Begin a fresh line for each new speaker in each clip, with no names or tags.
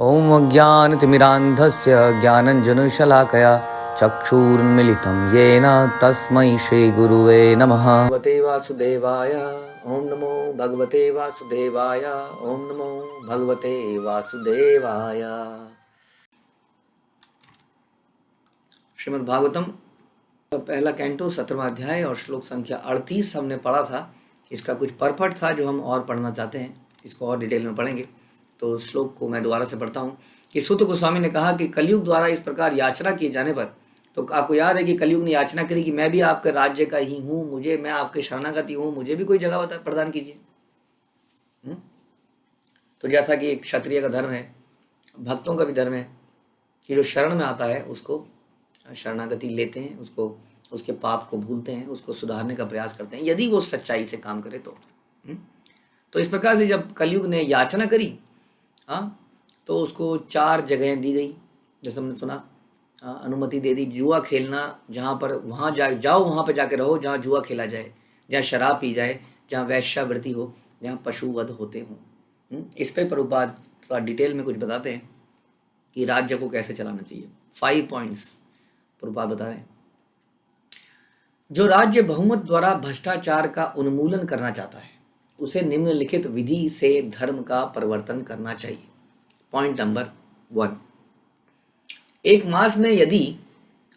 ॐ अज्ञानतिमिरान्धस्य ज्ञानञ्जनशलाकया चक्षुरुन्मिलितं येन तस्मै श्रीगुरुवे नमः। भगवते वासुदेवाय ॐ नमो भगवते वासुदेवाय ॐ नमो भगवते वासुदेवाय। श्रीमद् भागवतम पहला कैंटो 17वां अध्याय और श्लोक संख्या 38 हमने पढ़ा था। इसका कुछ परपट था जो हम और पढ़ना चाहते हैं, इसको और डिटेल में पढ़ेंगे। तो श्लोक को मैं दोबारा से पढ़ता हूँ कि सूत गोस्वामी ने कहा कि कलयुग द्वारा इस प्रकार याचना किए जाने पर, तो आपको याद है कि कलयुग ने याचना करी कि मैं भी आपके राज्य का ही हूँ, मैं आपके शरणागति हूँ, मुझे भी कोई जगह प्रदान कीजिए। तो जैसा कि एक क्षत्रिय का धर्म है, भक्तों का भी धर्म है कि जो शरण में आता है उसको शरणागति लेते हैं, उसको उसके पाप को भूलते हैं, उसको सुधारने का प्रयास करते हैं यदि वो सच्चाई से काम करे तो इस प्रकार से जब कलयुग ने याचना करी तो उसको 4 जगहें दी गई। जैसे हमने सुना, अनुमति दे दी जुआ खेलना जहाँ पर, वहाँ जाओ वहाँ पर जाके रहो जहाँ जुआ खेला जाए, जहाँ शराब पी जाए, जहाँ वैश्यावृत्ति हो, जहाँ पशुवध होते हों। इस पर प्रभुपाद थोड़ा डिटेल में कुछ बताते हैं कि राज्य को कैसे चलाना चाहिए। 5 पॉइंट्स प्रभुपाद बता रहे हैं। जो राज्य बहुमत द्वारा भ्रष्टाचार का उन्मूलन करना चाहता है उसे निम्नलिखित विधि से धर्म का परिवर्तन करना चाहिए। पॉइंट नंबर 1, एक मास में यदि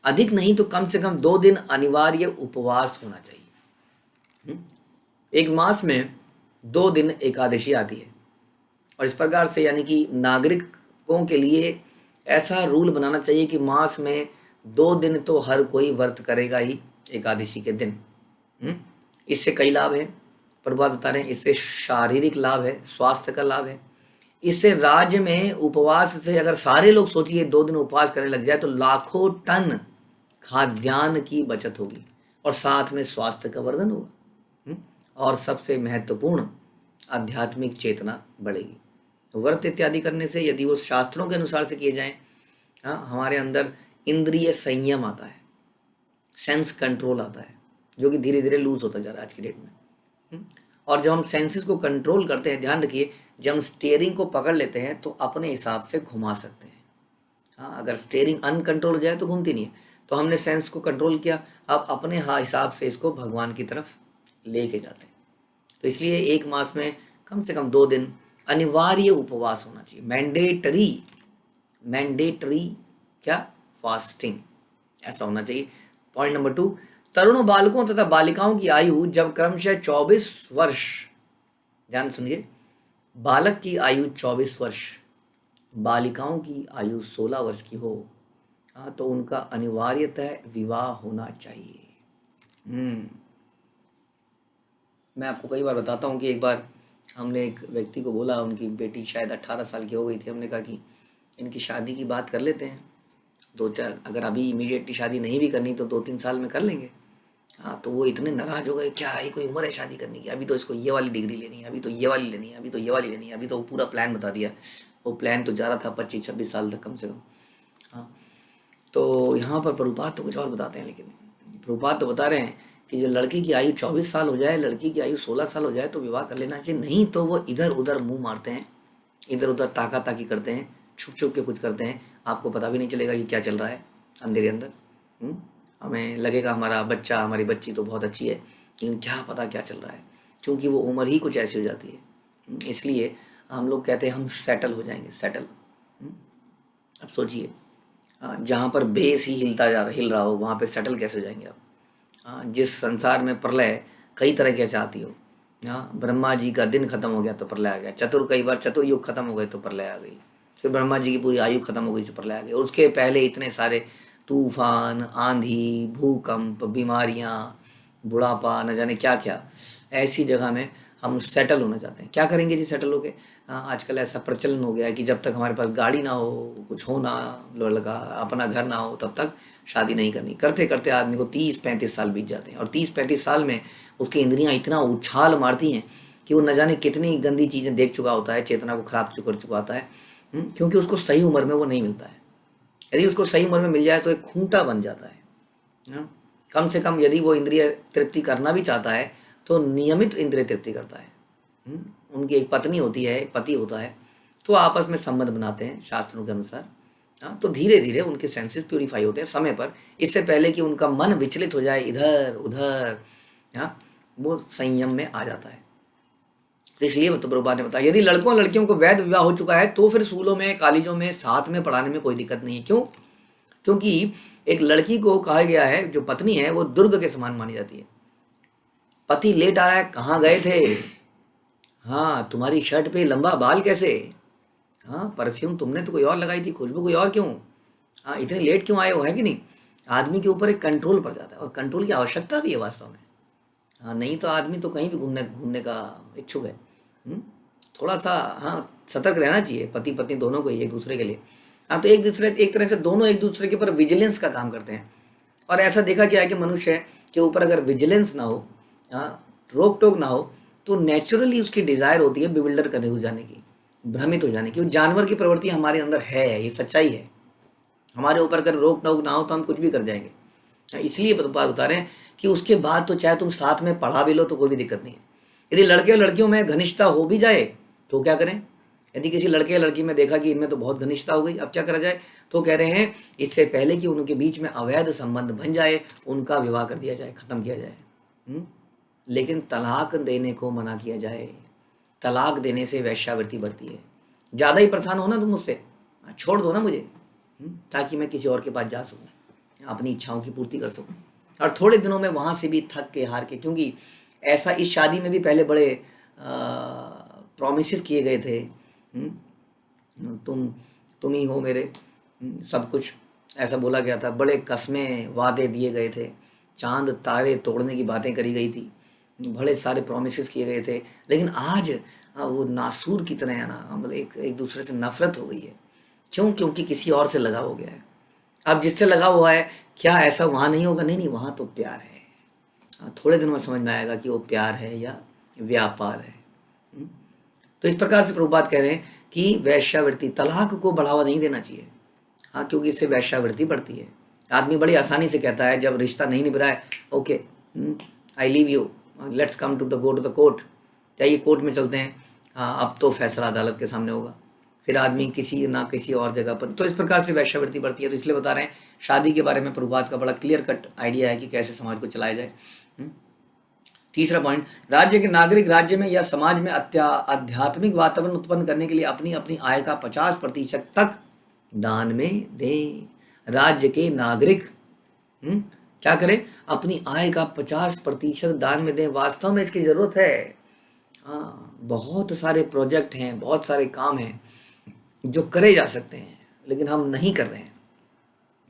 अधिक नहीं तो कम से कम 2 दिन अनिवार्य उपवास होना चाहिए। एक मास में 2 दिन एकादशी आती है और इस प्रकार से यानी कि नागरिकों के लिए ऐसा रूल बनाना चाहिए कि मास में 2 दिन तो हर कोई व्रत करेगा ही एकादशी के दिन। इससे कई लाभ हैं, प्रभुपाद बता रहे हैं। इससे शारीरिक लाभ है, स्वास्थ्य का लाभ है। इससे राज्य में उपवास से अगर सारे लोग सोचिए 2 दिन उपवास करने लग जाए तो लाखों टन खाद्यान्न की बचत होगी और साथ में स्वास्थ्य का वर्धन होगा और सबसे महत्वपूर्ण आध्यात्मिक चेतना बढ़ेगी। व्रत इत्यादि करने से यदि वो शास्त्रों के अनुसार से किए जाएं, हमारे अंदर इंद्रिय संयम आता है, सेंस कंट्रोल आता है, जो कि धीरे धीरे लूज होता जा रहा है आज की डेट में। और जब हम सेंसेस को कंट्रोल करते हैं, ध्यान रखिए, जब हम स्टीयरिंग को पकड़ लेते हैं तो अपने हिसाब से घुमा सकते हैं। अगर स्टीयरिंग अनकंट्रोल हो जाए तो घूमती नहीं है। तो हमने सेंस को कंट्रोल किया, अब अपने हिसाब से इसको भगवान की तरफ लेके जाते हैं। तो इसलिए एक मास में कम से कम 2 दिन अनिवार्य उपवास होना चाहिए। मैंडेटरी क्या, फास्टिंग, ऐसा होना चाहिए। पॉइंट नंबर 2, तरुण बालकों तथा बालिकाओं की आयु जब क्रमशः 24 वर्ष, ध्यान सुनिए, बालक की आयु 24 वर्ष, बालिकाओं की आयु 16 वर्ष की हो, तो उनका अनिवार्यतः विवाह होना चाहिए। मैं आपको कई बार बताता हूँ कि एक बार हमने एक व्यक्ति को बोला, उनकी बेटी शायद 18 साल की हो गई थी। हमने कहा कि इनकी शादी की बात कर लेते हैं, 2-4, अगर अभी इमीडिएटली शादी नहीं भी करनी तो 2-3 साल में कर लेंगे। तो वो इतने नाराज हो गए, क्या ये कोई उम्र है शादी करने की, अभी तो इसको ये वाली डिग्री लेनी है, अभी तो ये वाली लेनी है, अभी तो ये वाली लेनी है, अभी तो पूरा प्लान बता दिया। वो प्लान तो जा रहा था 25-26 साल तक कम से कम। तो यहाँ पर प्रभुपाद तो कुछ और बताते हैं, लेकिन प्रभुपाद तो बता रहे हैं कि जो लड़की की आयु 24 साल हो जाए, लड़की की आयु 16 साल हो जाए तो विवाह कर लेना चाहिए। नहीं तो वो इधर उधर मुंह मारते हैं, इधर उधर ताकी करते हैं, छुप छुप के कुछ करते हैं, आपको पता भी नहीं चलेगा कि क्या चल रहा है अंधेरे अंदर। हमें लगेगा हमारा बच्चा, हमारी बच्ची तो बहुत अच्छी है, लेकिन क्या पता क्या चल रहा है, क्योंकि वो उम्र ही कुछ ऐसी हो जाती है। इसलिए हम लोग कहते हैं हम सेटल हो जाएंगे, सेटल। अब सोचिए, जहाँ पर बेस ही हिल रहा हो वहाँ पे सेटल कैसे हो जाएंगे आप। जिस संसार में प्रलय कई तरह से आती हो, ब्रह्मा जी का दिन खत्म हो गया तो प्रलय आ गया, कई बार चतुर्युग खत्म हो गए तो प्रलय आ गई, फिर ब्रह्मा जी की पूरी आयु खत्म हो गई तो प्रलय आ गई। उसके पहले इतने सारे तूफान, आंधी, भूकंप, बीमारियां, बुढ़ापा, न जाने क्या क्या। ऐसी जगह में हम सेटल होना चाहते हैं। क्या करेंगे जी सेटल होके? आजकल ऐसा प्रचलन हो गया है कि जब तक हमारे पास गाड़ी ना हो, कुछ हो ना, लड़का अपना घर ना हो, तब तक शादी नहीं करनी। करते करते आदमी को 30-35 साल बीत जाते हैं और 30-35 साल में उसकी इंद्रियां इतना उछाल मारती हैं कि वो न जाने कितनी गंदी चीज़ें देख चुका होता है, चेतना को खराब कर चुका होता है, क्योंकि उसको सही उम्र में वो नहीं मिलता है। यदि उसको सही उम्र में मिल जाए तो एक खूंटा बन जाता है। कम से कम यदि वो इंद्रिय तृप्ति करना भी चाहता है तो नियमित इंद्रिय तृप्ति करता है। उनकी एक पत्नी होती है, पति होता है, तो आपस में संबंध बनाते हैं शास्त्रों के अनुसार। हाँ, तो धीरे धीरे उनके सेंसेस प्यूरिफाई होते हैं समय पर, इससे पहले कि उनका मन विचलित हो जाए इधर उधर। हाँ, वो संयम में आ जाता है। तो इसलिए तो प्रभुपाद ने बताया, यदि लड़कों लड़कियों को वैध विवाह हो चुका है तो फिर स्कूलों में कॉलेजों में साथ में पढ़ाने में कोई दिक्कत नहीं है। क्यों? क्योंकि एक लड़की को कहा गया है, जो पत्नी है वो दुर्ग के समान मानी जाती है। पति लेट आ रहा है, कहाँ गए थे? हाँ, तुम्हारी शर्ट पे लंबा बाल कैसे? हाँ, परफ्यूम तुमने तो कोई और लगाई थी, खुशबू कोई और क्यों? हाँ, इतने लेट क्यों आए हो, है कि नहीं? आदमी के ऊपर एक कंट्रोल पड़ जाता है, और कंट्रोल की आवश्यकता भी है वास्तव में। हाँ, नहीं तो आदमी तो कहीं भी घूमने घूमने का इच्छुक है। थोड़ा सा हाँ सतर्क रहना चाहिए, पति पत्नी दोनों को ही, एक दूसरे के लिए। हाँ, तो एक तरह से दोनों एक दूसरे के ऊपर विजिलेंस का काम करते हैं। और ऐसा देखा गया है कि मनुष्य के ऊपर अगर विजिलेंस ना हो, हाँ, रोक टोक ना हो, तो नेचुरली उसकी डिज़ायर होती है बिविल्डर करने हो जाने की, भ्रमित हो जाने की। वो जानवर की प्रवृत्ति हमारे अंदर है, ये सच्चाई है। हमारे ऊपर अगर रोक टोक ना हो तो हम कुछ भी कर जाएंगे। इसलिए बात बता रहे हैं कि उसके बाद तो चाहे तुम साथ में पढ़ा भी लो तो कोई भी दिक्कत नहीं है। यदि लड़के और लड़कियों में घनिष्ठता हो भी जाए तो क्या करें? यदि किसी लड़के या लड़की में देखा कि इनमें तो बहुत घनिष्ठता हो गई, अब क्या करा जाए? तो कह रहे हैं इससे पहले कि उनके बीच में अवैध संबंध बन जाए, उनका विवाह कर दिया जाए, खत्म किया जाए। लेकिन तलाक देने को मना किया जाए। तलाक देने से वैश्यावृत्ति बढ़ती है। ज़्यादा ही परेशान हो ना तुम मुझसे, छोड़ दो ना मुझे, ताकि मैं किसी और के पास जा सकूं, अपनी इच्छाओं की पूर्ति कर सकूं। और थोड़े दिनों में वहाँ से भी थक के हार के, क्योंकि ऐसा इस शादी में भी पहले बड़े प्रॉमिसेस किए गए थे। तुम ही हो मेरे सब कुछ, ऐसा बोला गया था। बड़े कस्में वादे दिए गए थे, चांद तारे तोड़ने की बातें करी गई थी, बड़े सारे प्रॉमिसेस किए गए थे। लेकिन आज वो नासूर की तरह है ना, मतलब एक दूसरे से नफरत हो गई है। क्यों? क्योंकि किसी और से लगा हो गया है। अब जिससे लगा हुआ है, क्या ऐसा वहाँ नहीं होगा? नहीं, वहाँ तो प्यार है। थोड़े दिनों में समझ में आएगा कि वो प्यार है या व्यापार है। तो इस प्रकार से प्रभुपाद कह रहे हैं कि वैश्यावृत्ति, तलाक को बढ़ावा नहीं देना चाहिए। हाँ, क्योंकि इससे वैश्यावृत्ति बढ़ती है। आदमी बड़ी आसानी से कहता है जब रिश्ता नहीं निभ रहा है, okay I leave you, let's come to the court, चाहिए कोर्ट में चलते हैं। हाँ, अब तो फैसला अदालत के सामने होगा। फिर आदमी किसी ना किसी और जगह पर, तो इस प्रकार से वैश्यावृत्ति बढ़ती है। तो इसलिए बता रहे हैं शादी के बारे में प्रभुपाद का बड़ा क्लियर कट आइडिया है कि कैसे समाज को चलाया जाए। तीसरा पॉइंट, राज्य के नागरिक राज्य में या समाज में आध्यात्मिक वातावरण उत्पन्न करने के लिए अपनी अपनी आय का 50% तक दान में दें। राज्य के नागरिक क्या करें? अपनी आय का 50% दान में दें। वास्तव में इसकी जरूरत है। हाँ, बहुत सारे प्रोजेक्ट हैं, बहुत सारे काम हैं जो करे जा सकते हैं, लेकिन हम नहीं कर रहे हैं।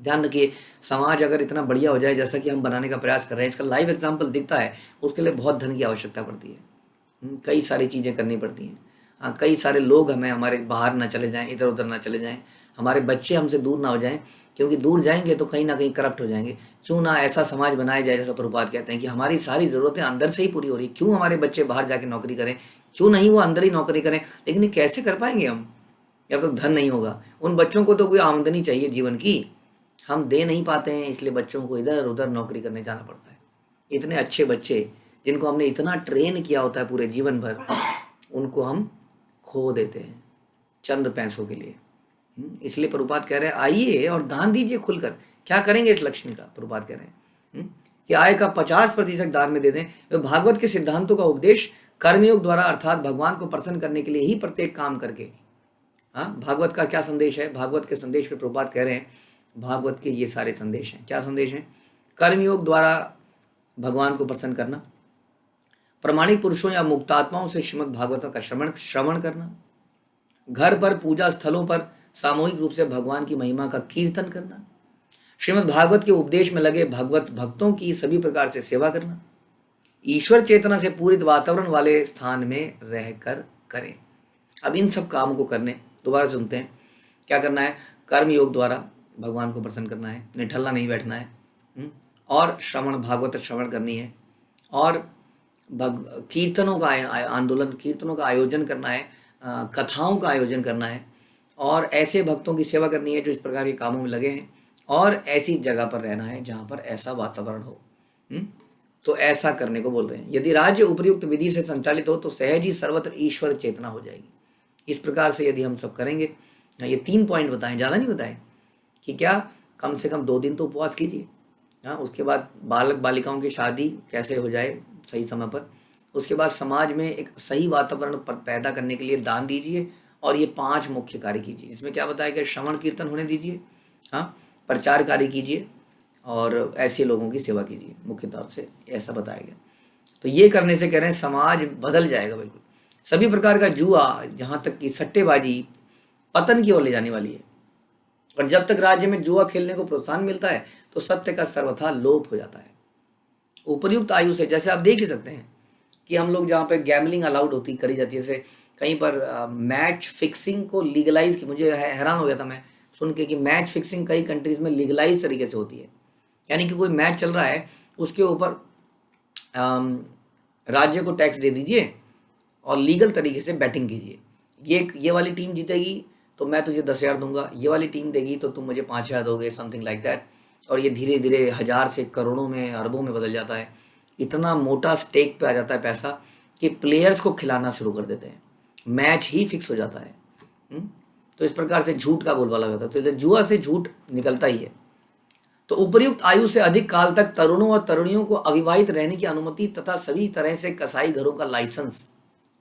ध्यान रखिए, समाज अगर इतना बढ़िया हो जाए जैसा कि हम बनाने का प्रयास कर रहे हैं, इसका लाइव एग्जाम्पल दिखता है, उसके लिए बहुत धन की आवश्यकता पड़ती है। कई सारी चीज़ें करनी पड़ती हैं। हाँ, कई सारे लोग हमें हमारे बाहर ना चले जाएं, इधर उधर ना चले जाएं, हमारे बच्चे हमसे दूर ना हो जाएं, क्योंकि दूर जाएंगे तो कहीं ना कहीं करप्ट हो जाएंगे। क्यों ना ऐसा समाज बनाया जाए जैसा प्रभुपाद कहते हैं कि हमारी सारी ज़रूरतें अंदर से ही पूरी हो रही। क्यों हमारे बच्चे बाहर जाके नौकरी करें? क्यों नहीं वो अंदर ही नौकरी करें? लेकिन ये कैसे कर पाएंगे हम जब तक धन नहीं होगा? उन बच्चों को तो कोई आमदनी चाहिए जीवन की, हम दे नहीं पाते हैं, इसलिए बच्चों को इधर उधर नौकरी करने जाना पड़ता है। इतने अच्छे बच्चे जिनको हमने इतना ट्रेन किया होता है पूरे जीवन भर, उनको हम खो देते हैं चंद पैसों के लिए। इसलिए प्रभुपाद कह रहे हैं आइए और दान दीजिए खुलकर। क्या करेंगे इस लक्ष्मी का? प्रभुपाद कह रहे हैं कि आय का 50% दान में दे दें। वे भागवत के सिद्धांतों का उपदेश कर्मयोग द्वारा, अर्थात भगवान को प्रसन्न करने के लिए ही प्रत्येक काम करके। हाँ, भागवत का क्या संदेश है? भागवत के संदेश पे प्रभुपाद कह रहे हैं, भागवत के ये सारे संदेश हैं। क्या संदेश हैं? कर्मयोग द्वारा भगवान को प्रसन्न करना, प्रमाणिक पुरुषों या मुक्तात्माओं से श्रीमद् भागवत का श्रवण करना, घर पर पूजा स्थलों पर सामूहिक रूप से भगवान की महिमा का कीर्तन करना, श्रीमद् भागवत के उपदेश में लगे भगवत भक्तों की सभी प्रकार से सेवा करना, ईश्वर चेतना से पूरित वातावरण वाले स्थान में रहकर करें। अब इन सब कामों को करने, दोबारा सुनते हैं, क्या करना है? कर्म योग द्वारा भगवान को प्रसन्न करना है, निठल्ला नहीं बैठना है, और श्रवण, भागवत श्रवण करनी है, और कीर्तनों का आंदोलन, कीर्तनों का आयोजन करना है, कथाओं का आयोजन करना है, और ऐसे भक्तों की सेवा करनी है जो इस प्रकार के कामों में लगे हैं, और ऐसी जगह पर रहना है जहाँ पर ऐसा वातावरण हो। तो ऐसा करने को बोल रहे हैं। यदि राज्य उपयुक्त विधि से संचालित हो तो सहज ही सर्वत्र ईश्वर चेतना हो जाएगी। इस प्रकार से यदि हम सब करेंगे, ये 3 पॉइंट बताएं, ज़्यादा नहीं बताएं, कि क्या कम से कम 2 दिन तो उपवास कीजिए। हाँ, उसके बाद बालक बालिकाओं की शादी कैसे हो जाए सही समय पर। उसके बाद समाज में एक सही वातावरण पैदा करने के लिए दान दीजिए, और ये 5 मुख्य कार्य कीजिए। इसमें क्या बताया गया, श्रवण कीर्तन होने दीजिए, हाँ, प्रचार कार्य कीजिए, और ऐसे लोगों की सेवा कीजिए, मुख्य तौर से ऐसा बताया गया। तो ये करने से कह रहे हैं समाज बदल जाएगा बिल्कुल। सभी प्रकार का जुआ, जहाँ तक कि सट्टेबाजी, पतन की ओर ले जाने वाली है। और जब तक राज्य में जुआ खेलने को प्रोत्साहन मिलता है तो सत्य का सर्वथा लोप हो जाता है। उपर्युक्त आयु से, जैसे आप देख ही सकते हैं कि हम लोग जहाँ पे गैमलिंग अलाउड होती करी जाती है, जैसे कहीं पर मैच फिक्सिंग को लीगलाइज की, मुझे हैरान हो गया था मैं सुन के कि मैच फिक्सिंग कई कंट्रीज में लीगलाइज तरीके से होती है। यानी कि कोई मैच चल रहा है, उसके ऊपर राज्य को टैक्स दे दीजिए और लीगल तरीके से बैटिंग कीजिए। ये वाली टीम जीतेगी तो मैं तुझे 10,000 दूंगा, ये वाली टीम देगी तो तुम मुझे 5,000 दोगे, समथिंग लाइक दैट। और ये धीरे धीरे 1,000 से करोड़ों में, अरबों में बदल जाता है। इतना मोटा स्टेक पे आ जाता है पैसा कि प्लेयर्स को खिलाना शुरू कर देते हैं, मैच ही फिक्स हो जाता है। तो इस प्रकार से झूठ का बोलबाला होता है। तो जुआ से झूठ निकलता ही है। तो उपर्युक्त आयु से अधिक काल तक तरुणों और तरुणियों को अविवाहित रहने की अनुमति तथा सभी तरह से कसाई घरों का लाइसेंस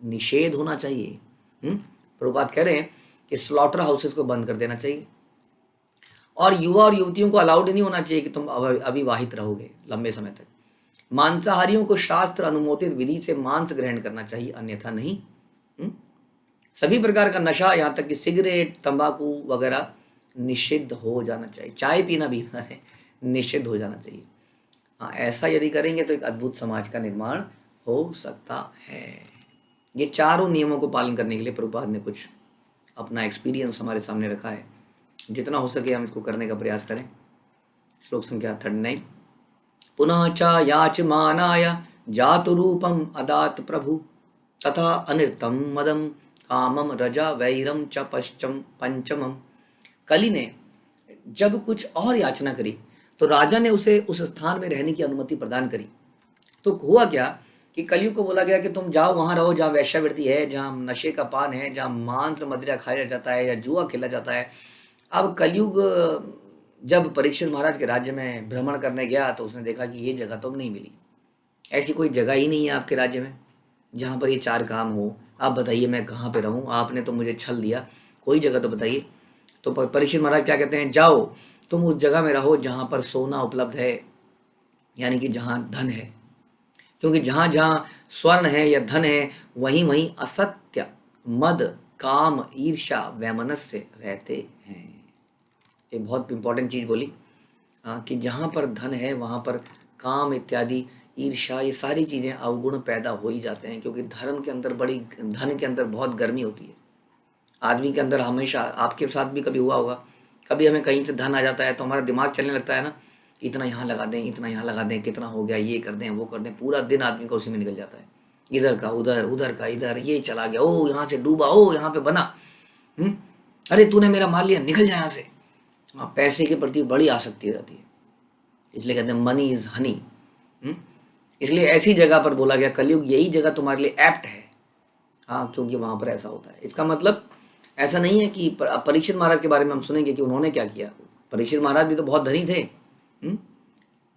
निषेध होना चाहिए। प्रभुपाद कह रहे हैं कि स्लॉटर हाउसेस को बंद कर देना चाहिए, और युवा और युवतियों को अलाउड नहीं होना चाहिए कि तुम अविवाहित रहोगे लंबे समय तक। मांसाहारियों को शास्त्र अनुमोदित विधि से मांस ग्रहण करना चाहिए, अन्यथा नहीं। सभी प्रकार का नशा, यहाँ तक कि सिगरेट, तंबाकू वगैरह निषिद्ध हो जाना चाहिए। चाय पीना भी निषिद्ध हो जाना चाहिए। हाँ, ऐसा यदि करेंगे तो एक अद्भुत समाज का निर्माण हो सकता है। ये चारों नियमों को पालन करने के लिए प्रभुपाद ने कुछ अपना एक्सपीरियंस हमारे सामने रखा है। जितना हो सके हम इसको करने का प्रयास करें। श्लोक संख्या 39। पुनः च याचमानाय जातुरूपम अदात प्रभु तथा अनिर्तम मदम कामम रजा वैरम च पंचमम। कली ने जब कुछ और याचना करी तो राजा ने उसे उस स्थान में रहने की अनुमति प्रदान करी। तो हुआ क्या कि कलयुग को बोला गया कि तुम जाओ, वहां रहो जहाँ वैश्यावृत्ति है, जहाँ नशे का पान है, जहाँ मांस मदिरा खाया जाता है या जुआ खेला जाता है। अब कलयुग जब परीक्षित महाराज के राज्य में भ्रमण करने गया तो उसने देखा कि ये जगह तो नहीं मिली। ऐसी कोई जगह ही नहीं है आपके राज्य में जहाँ पर ये 4 काम हो। आप बताइए मैं कहाँ पे रहूँ, आपने तो मुझे छल दिया, कोई जगह तो बताइए। तो परीक्षित महाराज क्या कहते हैं, जाओ तुम उस जगह में रहो जहाँ पर सोना उपलब्ध है, यानी कि जहाँ धन है। क्योंकि जहाँ जहाँ स्वर्ण है या धन है, वहीं वहीं असत्य, मद, काम, ईर्ष्या, वैमनस्य रहते हैं। ये बहुत इंपॉर्टेंट चीज बोली कि जहाँ पर धन है वहाँ पर काम इत्यादि, ईर्ष्या, ये सारी चीजें अवगुण पैदा हो ही जाते हैं। क्योंकि धर्म के अंदर धन के अंदर बहुत गर्मी होती है। आदमी के अंदर हमेशा, आपके साथ भी कभी हुआ होगा, कभी हमें कहीं से धन आ जाता है तो हमारा दिमाग चलने लगता है ना, इतना यहाँ लगा दें, इतना यहाँ लगा दें, कितना हो गया, ये कर दें, वो कर दें। पूरा दिन आदमी का उसी में निकल जाता है, इधर का उधर, उधर का इधर, ये चला गया, ओ यहाँ से डूबा, ओ यहाँ पे बना, अरे तूने मेरा माल लिया, निकल जाए यहाँ से। हाँ, पैसे के प्रति बड़ी आसक्ति रहती है, इसलिए कहते हैं मनी इज हनी। इसलिए ऐसी जगह पर बोला गया कलयुग यही जगह तुम्हारे लिए एप्ट है। हाँ, क्योंकि वहां पर ऐसा होता है। इसका मतलब ऐसा नहीं है कि परीक्षित महाराज के बारे में हम सुनेंगे कि उन्होंने क्या किया। परीक्षित महाराज भी तो बहुत धनी थे,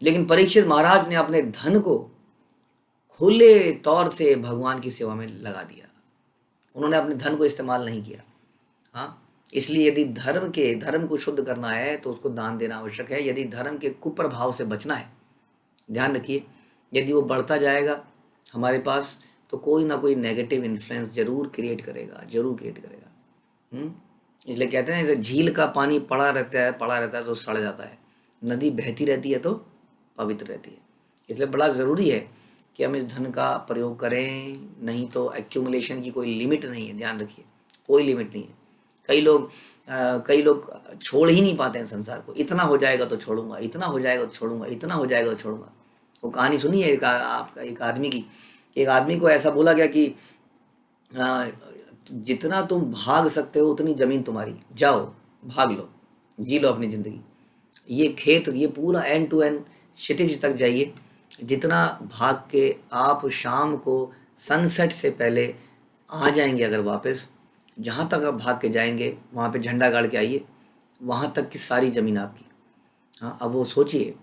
लेकिन परीक्षित महाराज ने अपने धन को खुले तौर से भगवान की सेवा में लगा दिया। उन्होंने अपने धन को इस्तेमाल नहीं किया। हाँ, इसलिए यदि धर्म को शुद्ध करना है तो उसको दान देना आवश्यक है। यदि धर्म के कुप्रभाव से बचना है, ध्यान रखिए, यदि वो बढ़ता जाएगा हमारे पास तो कोई ना कोई नेगेटिव इन्फ्लुएंस जरूर क्रिएट करेगा। इसलिए कहते हैं जैसे झील का पानी पड़ा रहता है तो सड़ जाता है, नदी बहती रहती है तो पवित्र रहती है। इसलिए बड़ा ज़रूरी है कि हम इस धन का प्रयोग करें, नहीं तो एक्यूमुलेशन की कोई लिमिट नहीं है। ध्यान रखिए, कोई लिमिट नहीं है। कई लोग छोड़ ही नहीं पाते हैं संसार को। इतना हो जाएगा तो छोड़ूंगा, इतना हो जाएगा तो छोड़ूंगा, इतना हो जाएगा तो छोड़ूंगा। वो कहानी सुनी है आपका एक आदमी की। एक आदमी को ऐसा बोला गया कि जितना तुम भाग सकते हो उतनी ज़मीन तुम्हारी, जाओ भाग लो, जी लो अपनी ज़िंदगी। ये खेत, ये पूरा एंड टू एंड क्षितिज तक जाइए, जितना भाग के आप शाम को सनसेट से पहले आ जाएंगे अगर वापस, जहाँ तक आप भाग के जाएंगे वहाँ पे झंडा गाड़ के आइए, वहाँ तक की सारी ज़मीन आपकी। हाँ, अब वो सोचिए,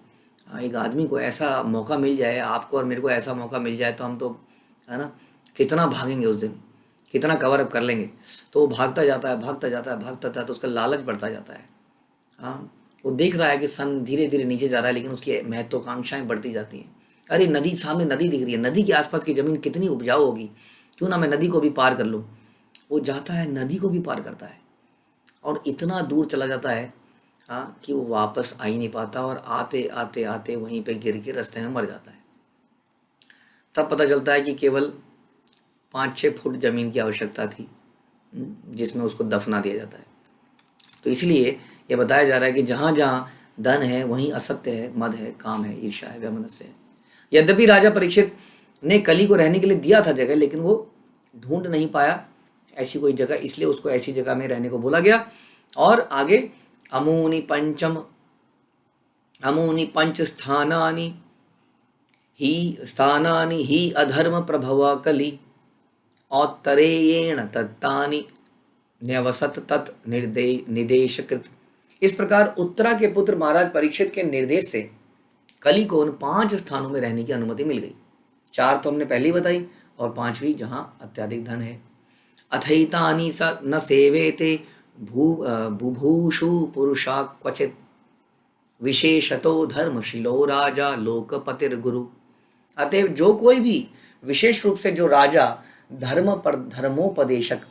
एक आदमी को ऐसा मौका मिल जाए, आपको और मेरे को ऐसा मौका मिल जाए, तो हम तो, है ना, कितना भागेंगे उस दिन, कितना कवर अप कर लेंगे। तो वो भागता जाता है, भागता जाता है, भागता जाता है, तो उसका लालच बढ़ता जाता है। हाँ, वो देख रहा है कि सन धीरे धीरे नीचे जा रहा है, लेकिन उसकी महत्वाकांक्षाएं बढ़ती जाती हैं। अरे नदी, सामने नदी दिख रही है, नदी के आसपास की ज़मीन कितनी उपजाऊ होगी, क्यों ना मैं नदी को भी पार कर लूँ। वो जाता है, नदी को भी पार करता है, और इतना दूर चला जाता है, हाँ, कि वो वापस आ ही नहीं पाता, और आते आते आते वहीं पे गिर के रास्ते में मर जाता है। तब पता चलता है कि केवल 5-6 फुट ज़मीन की आवश्यकता थी, जिसमें उसको दफना दिया जाता है। तो इसलिए ये बताया जा रहा है कि जहाँ जहाँ धन है वहीं असत्य है, मद है, काम है, ईर्ष्या है, वैमनस्य है। यद्यपि राजा परीक्षित ने कली को रहने के लिए दिया था जगह, लेकिन वो ढूंढ नहीं पाया ऐसी कोई जगह, इसलिए उसको ऐसी जगह में रहने को बोला गया। और आगे, अमूनि पंचम अमूनि पंच स्थानानि ही अधर्म प्रभवा कली औत्तरेयेण तत्तानि न्यवसत तत् निदेशकृत। इस प्रकार उत्तरा के पुत्र महाराज परीक्षित के निर्देश से कली को उन 5 स्थानों में रहने की अनुमति मिल गई। 4 तो हमने पहले ही बताई, और 5वीं जहाँ अत्याधिक धन है। अथैतानि स न सेवेते बुभूषु पुरुषा क्वचित विशेषतो धर्मशीलो राजा लोकपतिर गुरु। अतएव जो कोई भी, विशेष रूप से जो राजा, धर्मोपदेशक,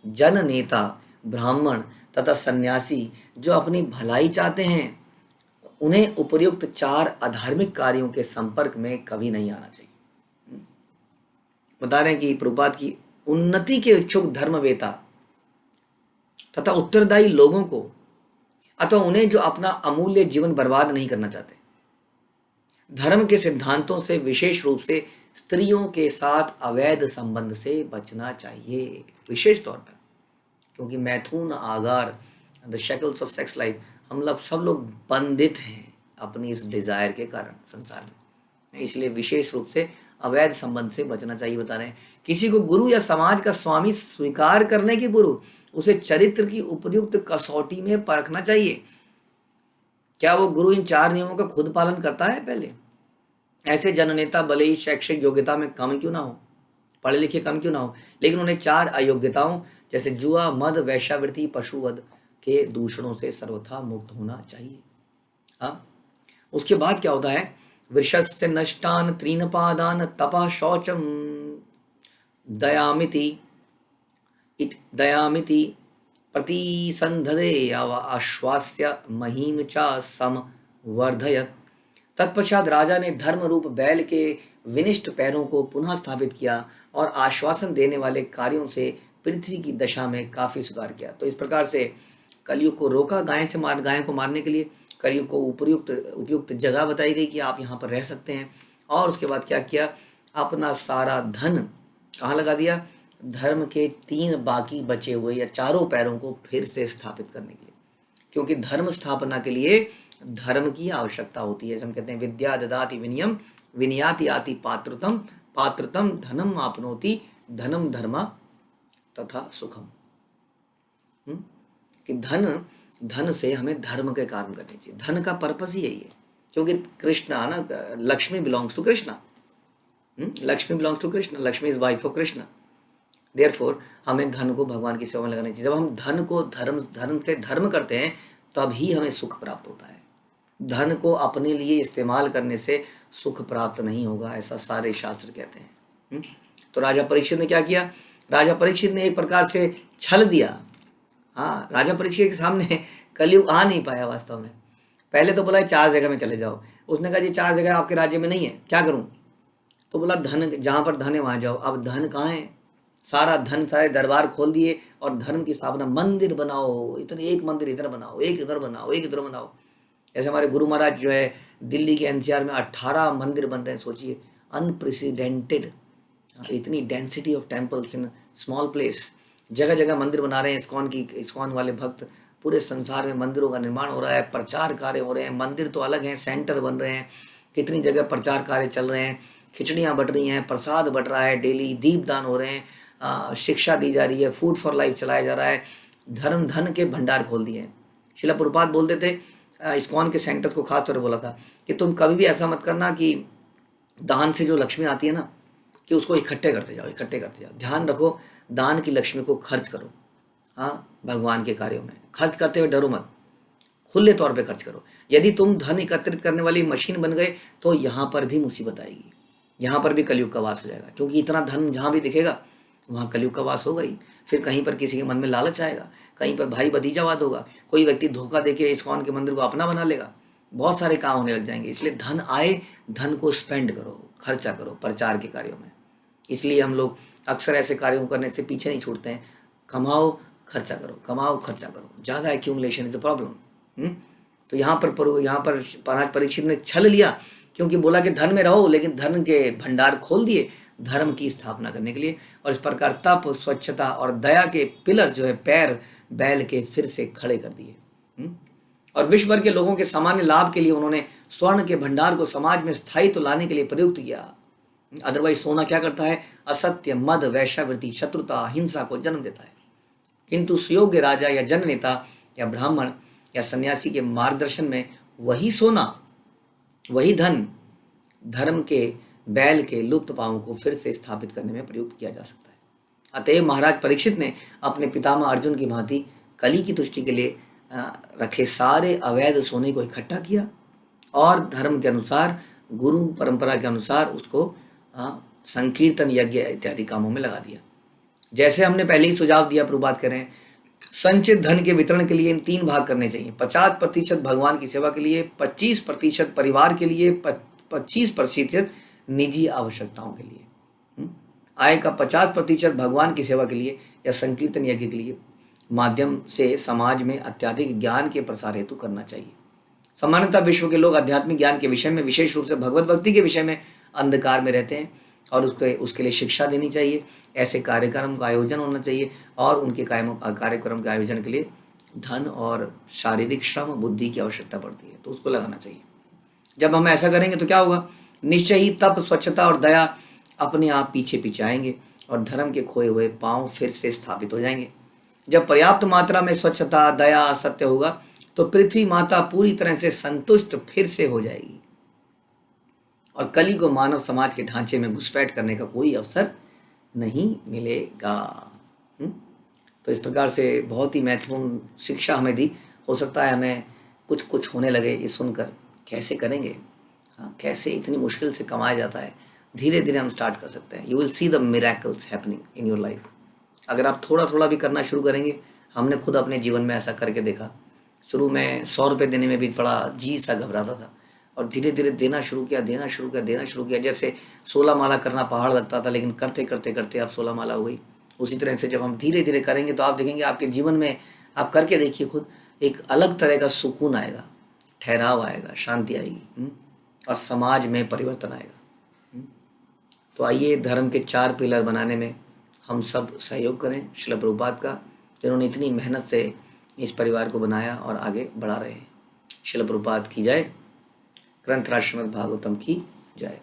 जन नेता, ब्राह्मण तथा सन्यासी जो अपनी भलाई चाहते हैं, उन्हें उपर्युक्त 4 अधार्मिक कार्यों के संपर्क में कभी नहीं आना चाहिए। बता रहे हैं कि प्रभुपाद की उन्नति के इच्छुक धर्मवेता तथा उत्तरदायी लोगों को, अथवा उन्हें जो अपना अमूल्य जीवन बर्बाद नहीं करना चाहते, धर्म के सिद्धांतों से, विशेष रूप से स्त्रियों के साथ अवैध संबंध से बचना चाहिए, विशेष तौर पर। क्योंकि मैथुन, आगार, the shackles of sex life, हम लोग सब लोग बंधित हैं अपनी इस डिजायर के कारण संसार में, इसलिए विशेष रूप से अवैध संबंध से बचना चाहिए। बता रहे हैं, किसी को गुरु या समाज का स्वामी स्वीकार करने के पूर्व उसे चरित्र की उपयुक्त कसौटी में परखना चाहिए। क्या वो गुरु इन 4 नियमों का खुद पालन करता है पहले? ऐसे जननेता भले ही शैक्षिक योग्यता में कम क्यों ना हो, पढ़े लिखे कम क्यों ना हो, लेकिन उन्हें 4 अयोग्यताओं जैसे जुआ, मद, वैश्यावृत्ति, पशुवध के दूषणों से सर्वथा मुक्त होना चाहिए। हाँ, उसके बाद क्या होता है, वृषस्य नष्टान त्रीनपादान तपः शौचम दयामिति प्रतिसंधदे आश्वास्य महीम च समवर्धयत्। तत्पश्चात राजा ने धर्म रूप बैल के विनिष्ट पैरों को पुनः स्थापित किया और आश्वासन देने वाले कार्यों से पृथ्वी की दशा में काफी सुधार किया। तो इस प्रकार से कलयुग को रोका, गाय को मारने के लिए कलयुग को उपयुक्त जगह बताई गई कि आप यहाँ पर रह सकते हैं। और उसके बाद क्या किया, अपना सारा धन कहाँ लगा दिया, धर्म के 3 बाकी बचे हुए या 4 पैरों को फिर से स्थापित करने के लिए। क्योंकि धर्म स्थापना के लिए धर्म की आवश्यकता होती है। हम कहते हैं विद्या ददाति विनयम विनयाति याति पात्रतम पात्रतम धनम आपनोति धनम धर्म तथा सुखम। कि धन से हमें धर्म के काम करने चाहिए। धन का पर्पस ही यही है, क्योंकि कृष्णा ना, Lakshmi belongs to Krishna, Lakshmi belongs to Krishna, Lakshmi is wife of Krishna. Therefore हमें धन को भगवान की सेवा में लगाना चाहिए। जब हम धन को धर्म से धर्म करते हैं तभी हमें सुख प्राप्त होता है। धन को अपने लिए इस्तेमाल करने से सुख प्राप्त नहीं होगा, ऐसा सारे शास्त्र कहते हैं। तो राजा परीक्षित ने क्या किया, राजा परीक्षित ने एक प्रकार से छल दिया। हाँ, राजा परीक्षित के सामने कलयुग आ नहीं पाया वास्तव में। पहले तो बोला 4 जगह में चले जाओ, उसने कहा जी 4 जगह आपके राज्य में नहीं है, क्या करूं? तो बोला धन, जहां पर धन है वहां जाओ। अब धन कहाँ है? सारा धन, सारे दरबार खोल दिए और धर्म की स्थापना, मंदिर बनाओ, इतने, एक मंदिर इधर बनाओ, एक इधर बनाओ, एक इधर बनाओ। ऐसे हमारे गुरु महाराज जो है दिल्ली के एनसीआर में 18 मंदिर बन रहे हैं, सोचिए, अनप्रेसिडेंटेड, इतनी density of temples in small place. जगह जगह मंदिर बना रहे हैं। इस्कॉन वाले भक्त, पूरे संसार में मंदिरों का निर्माण हो रहा है, प्रचार कार्य हो रहे हैं। मंदिर तो अलग हैं, सेंटर बन रहे हैं, कितनी जगह प्रचार कार्य चल रहे हैं, खिचड़ियाँ बट रही हैं, प्रसाद बट रहा है, डेली दीपदान हो रहे हैं, शिक्षा दी जा रही है, फूड फॉर लाइफ चलाया जा रहा है, धर्म धन के भंडार खोल दिए हैं। शिला प्रभुपाद बोलते थे, इस्कॉन के सेंटर्स को खास तौर पर बोला था कि तुम कभी भी ऐसा मत करना कि दान से जो लक्ष्मी आती है ना, कि उसको इकट्ठे करते जाओ, इकट्ठे करते जाओ। ध्यान रखो, दान की लक्ष्मी को खर्च करो। हाँ, भगवान के कार्यों में खर्च करते हुए डरो मत, खुले तौर पे खर्च करो। यदि तुम धन एकत्रित करने वाली मशीन बन गए तो यहाँ पर भी मुसीबत आएगी, यहाँ पर भी कलयुग का वास हो जाएगा, क्योंकि इतना धन जहाँ भी दिखेगा वहाँ कलयुग का वास होगा ही। फिर कहीं पर किसी के मन में लालच आएगा, कहीं पर भाई भतीजावाद होगा, कोई व्यक्ति धोखा देके इस्कॉन के मंदिर को अपना बना लेगा, बहुत सारे काम होने लग जाएंगे। इसलिए धन आए, धन को स्पेंड करो, खर्चा करो प्रचार के कार्यों में। इसलिए हम लोग अक्सर ऐसे कार्यों करने से पीछे नहीं छूटते हैं। कमाओ खर्चा करो, कमाओ खर्चा करो, ज़्यादा एक्यूमुलेशन इज अ प्रॉब्लम। तो यहाँ पर महाराज परीक्षित ने छल लिया, क्योंकि बोला कि धन में रहो, लेकिन धन के भंडार खोल दिए धर्म की स्थापना करने के लिए। और इस प्रकार तप, स्वच्छता और दया के पिलर जो है पैर बैल के फिर से खड़े कर दिए। और विश्व भर के लोगों के सामान्य लाभ के लिए उन्होंने स्वर्ण के भंडार को समाज में स्थायित्व लाने के लिए प्रयुक्त किया। अदरवाइज सोना क्या करता है? असत्य, मद, वैश्यावृत्ति, शत्रुता, हिंसा को जन्म देता है। किंतु सुयोग्य राजा या जन नेता या ब्राह्मण या सन्यासी के मार्गदर्शन में वही सोना, वही धन धर्म के बैल के लुप्त पांवों को फिर से स्थापित करने में प्रयुक्त किया जा सकता है। अतएव महाराज परीक्षित ने अपने पितामह अर्जुन की भांति कली की तुष्टि के लिए रखे सारे अवैध सोने को इकट्ठा किया और धर्म के अनुसार, गुरु परंपरा के अनुसार उसको संकीर्तन, यज्ञ इत्यादि कामों में लगा दिया। जैसे हमने पहले ही सुझाव दिया, प्रभुपाद कह रहे हैं, संचित धन के वितरण के लिए इन 3 भाग करने चाहिए। 50% भगवान की सेवा के लिए, 25% परिवार के लिए, 25% निजी आवश्यकताओं के लिए। आय का 50% भगवान की सेवा के लिए या संकीर्तन यज्ञ के लिए माध्यम से समाज में अत्यधिक ज्ञान के प्रसार हेतु करना चाहिए। सामान्यतः विश्व के लोग आध्यात्मिक ज्ञान के विषय में, विशेष रूप से भगवत भक्ति के विषय में अंधकार में रहते हैं और उसके लिए शिक्षा देनी चाहिए। ऐसे कार्यक्रम का आयोजन होना चाहिए और उनके कार्यक्रम के आयोजन के लिए धन और शारीरिक श्रम, बुद्धि की आवश्यकता पड़ती है, तो उसको लगाना चाहिए। जब हम ऐसा करेंगे तो क्या होगा? निश्चय ही तप, स्वच्छता और दया अपने आप पीछे पीछे आएंगे और धर्म के खोए हुए पांव फिर से स्थापित हो जाएंगे। जब पर्याप्त मात्रा में स्वच्छता, दया, सत्य होगा तो पृथ्वी माता पूरी तरह से संतुष्ट फिर से हो जाएगी और कली को मानव समाज के ढांचे में घुसपैठ करने का कोई अवसर नहीं मिलेगा। तो इस प्रकार से बहुत ही महत्वपूर्ण शिक्षा हमें दी। हो सकता है हमें कुछ कुछ होने लगे ये सुनकर, कैसे करेंगे, कैसे इतनी मुश्किल से कमाया जाता है। धीरे धीरे हम स्टार्ट कर सकते हैं। You will see the miracles happening in your life. अगर आप थोड़ा थोड़ा भी करना शुरू करेंगे, हमने खुद अपने जीवन में ऐसा करके देखा। शुरू में 100 रुपये देने में भी बड़ा जी सा घबराता था और धीरे धीरे देना शुरू किया। जैसे 16 माला करना पहाड़ लगता था, लेकिन करते करते करते अब 16 माला हो गई। उसी तरह से जब हम धीरे धीरे करेंगे तो आप देखेंगे आपके जीवन में, आप करके देखिए खुद, एक अलग तरह का सुकून आएगा, ठहराव आएगा, शांति आएगी और समाज में परिवर्तन आएगा। तो आइए धर्म के 4 पिलर बनाने में हम सब सहयोग करें श्रील प्रभुपाद का, जिन्होंने इतनी मेहनत से इस परिवार को बनाया और आगे बढ़ा रहे हैं। श्रील प्रभुपाद की जय। ग्रंथराज श्रीमद् भागवतम की जय।